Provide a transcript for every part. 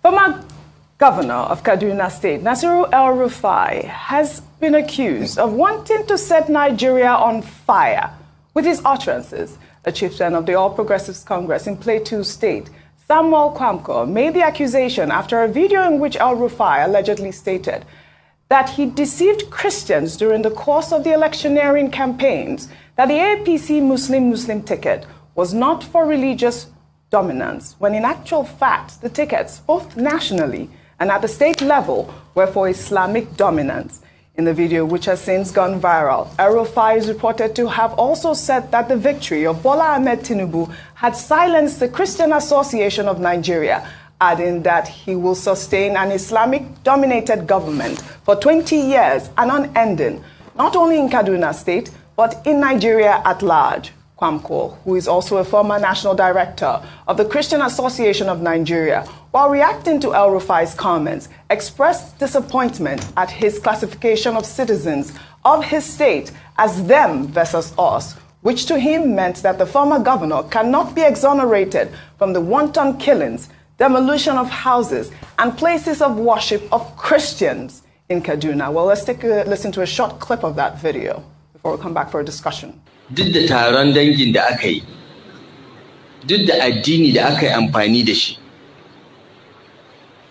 Former Governor of Kaduna State, Nasiru El-Rufai, has been accused of wanting to set Nigeria on fire with his utterances. A chieftain of the All Progressives Congress in Plateau State, Samuel Kwamko, made the accusation after a video in which El-Rufai allegedly stated that he deceived Christians during the course of the electioneering campaigns, that the APC Muslim ticket was not for religious dominance, when in actual fact the tickets, both nationally and at the state level, were for Islamic dominance. In the video, which has since gone viral, El-Rufai is reported to have also said that the victory of Bola Ahmed Tinubu had silenced the Christian Association of Nigeria, adding that he will sustain an Islamic-dominated government for 20 years and unending, not only in Kaduna State, but in Nigeria at large. Kwamko, who is also a former national director of the Christian Association of Nigeria, while reacting to El-Rufai's comments, expressed disappointment at his classification of citizens of his state as them versus us, which to him meant that the former governor cannot be exonerated from the wanton killings, demolition of houses, and places of worship of Christians in Kaduna. Well, let's take a listen to a short clip of that video before we come back for a discussion. Duk da taron dangin da aka yi, duk da addini da aka yi amfani da shi,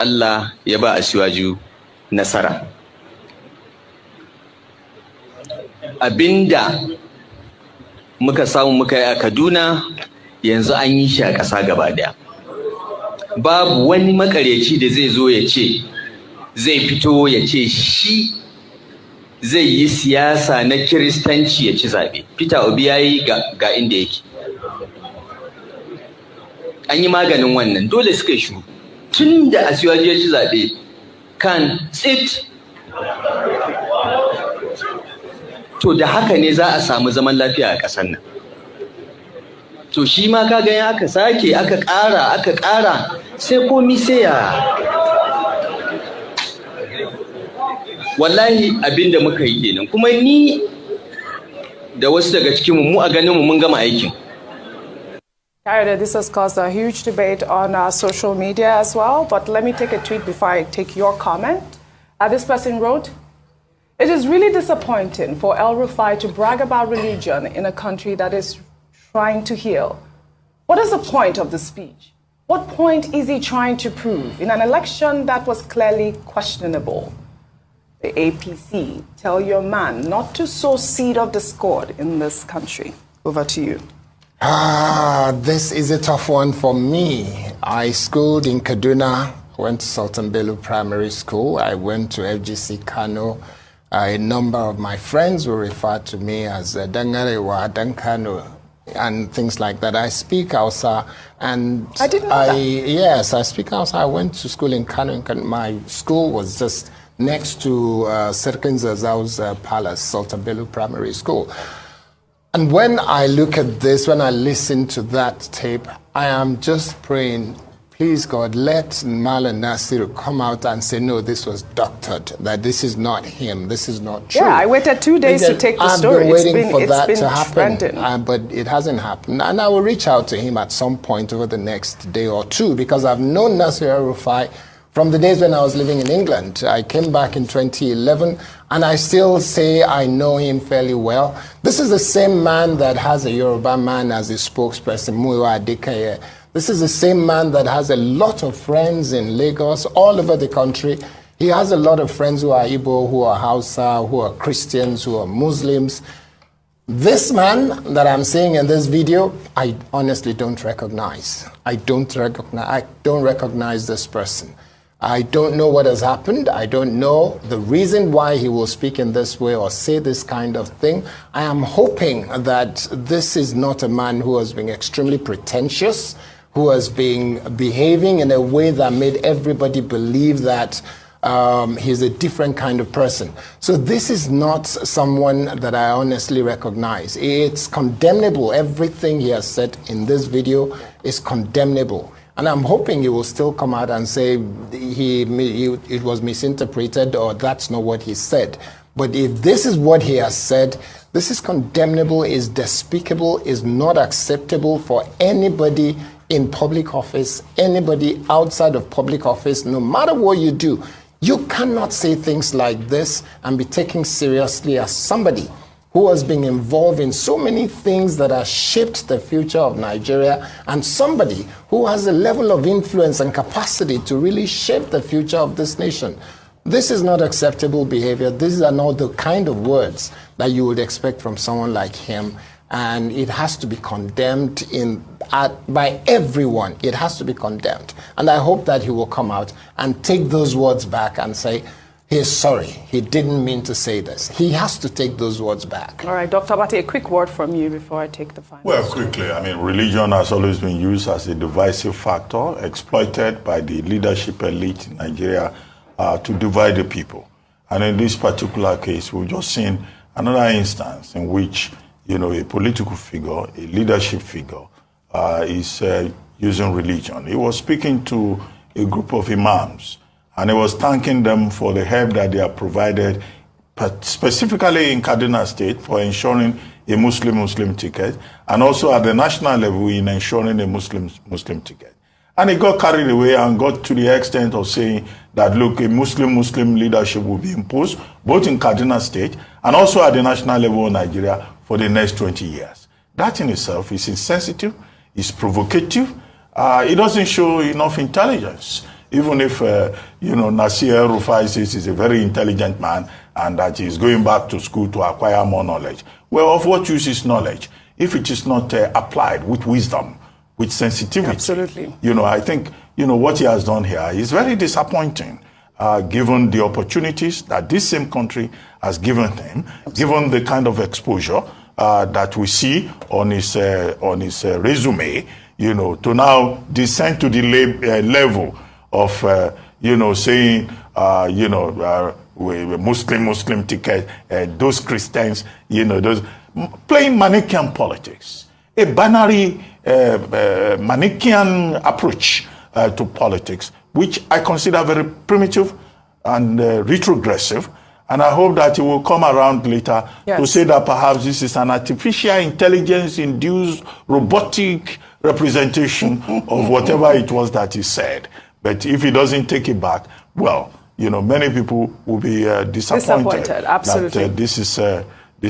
Allah ya ba Asiwaju nasara. Abinda muka samu muka yi a Kaduna yanzu an yi shi a ƙasa gaba daya. Babu wani makareci da zai zo ya ce, zai fito ya ce shi zai yi siyasa na Kiristanci ya ci zaɓe. Peter Obi ya yi ga inda yake. An yi maganin wannan, dole suka yi shuru. Tun da Asiwaju ya ci zaɓe kan tsit. To da haka ne za a samu zaman lafiya a ƙasar nan. To shi ma ka gani aka sake aka ƙara sai komi sai ya. Wallahi abinda muka yi kenan, kuma ni da wasu daga cikin mu a ganin mu mun gama aikin. This has caused a huge debate on social media as well, but let me take a tweet before I take your comment. This person wrote, "It is really disappointing for El-Rufai to brag about religion in a country that is trying to heal. What is the point of the speech? What point is he trying to prove in an election that was clearly questionable? The APC, tell your man not to sow seed of discord in this country." Over to you. This is a tough one for me. I schooled in Kaduna, went to Sultan Bello Primary School. I went to FGC Kano. A number of my friends will refer to me as Dangarewa, Dankano, and things like that. I speak Hausa, and I didn't know that. Yes, I speak Hausa. I went to school in Kano. My school was just next to Serkin Zazau's palace, Sultan Bello Primary School. And when I look at this, when I listen to that tape, I am just praying, please God, let Malan Nasiru come out and say, no, this was doctored, that this is not him, this is not true. Yeah, I waited 2 days to take the story. I've been waiting for that to happen, trending. but it hasn't happened. And I will reach out to him at some point over the next day or two, because I've known Nasiru El-Rufai from the days when I was living in England. I came back in 2011, and I still say I know him fairly well. This is the same man that has a Yoruba man as his spokesperson, Muyiwa Adekaye. This is the same man that has a lot of friends in Lagos, all over the country. He has a lot of friends who are Igbo, who are Hausa, who are Christians, who are Muslims. This man that I'm seeing in this video, I honestly don't recognize. I don't recognize this person. I don't know what has happened. I don't know the reason why he will speak in this way or say this kind of thing. I am hoping that this is not a man who has been extremely pretentious, who has been behaving in a way that made everybody believe that he's a different kind of person. So this is not someone that I honestly recognize. It's condemnable. Everything he has said in this video is condemnable. And I'm hoping he will still come out and say it was misinterpreted or that's not what he said. But if this is what he has said, this is condemnable, is despicable, is not acceptable for anybody in public office, anybody outside of public office, no matter what you do, you cannot say things like this and be taken seriously as somebody who has been involved in so many things that have shaped the future of Nigeria, and somebody who has a level of influence and capacity to really shape the future of this nation. This is not acceptable behavior. These are not the kind of words that you would expect from someone like him. And it has to be condemned by everyone. It has to be condemned. And I hope that he will come out and take those words back and say, he's sorry. He didn't mean to say this. He has to take those words back. All right, Dr. Abate, a quick word from you before I take the final. Well, quickly, I mean, religion has always been used as a divisive factor, exploited by the leadership elite in Nigeria to divide the people. And in this particular case, we've just seen another instance in which, you know, a political figure, a leadership figure, is using religion. He was speaking to a group of imams, and he was thanking them for the help that they have provided, specifically in Kaduna State, for ensuring a Muslim ticket, and also at the national level in ensuring a Muslim ticket. And he got carried away and got to the extent of saying that, look, a Muslim leadership will be imposed, both in Kaduna State and also at the national level of Nigeria for the next 20 years. That in itself is insensitive, is provocative. It doesn't show enough intelligence. Even if, Nasir El-Rufai says he's a very intelligent man and that he's going back to school to acquire more knowledge. Well, of what use is knowledge if it is not applied with wisdom, with sensitivity? Absolutely. I think, what he has done here is very disappointing, given the opportunities that this same country has given him, given the kind of exposure that we see on his resume, to now descend to the level of, saying, Muslim ticket, those Christians, those playing Manichaean politics, a binary Manichaean approach to politics, which I consider very primitive and retrogressive. And I hope that he will come around later to say that perhaps this is an artificial intelligence-induced robotic representation of whatever it was that he said. But if he doesn't take it back, well, many people will be disappointed. Absolutely. That this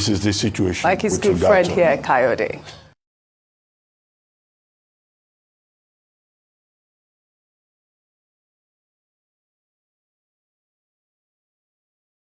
is the situation. Like his good friend here, Coyote.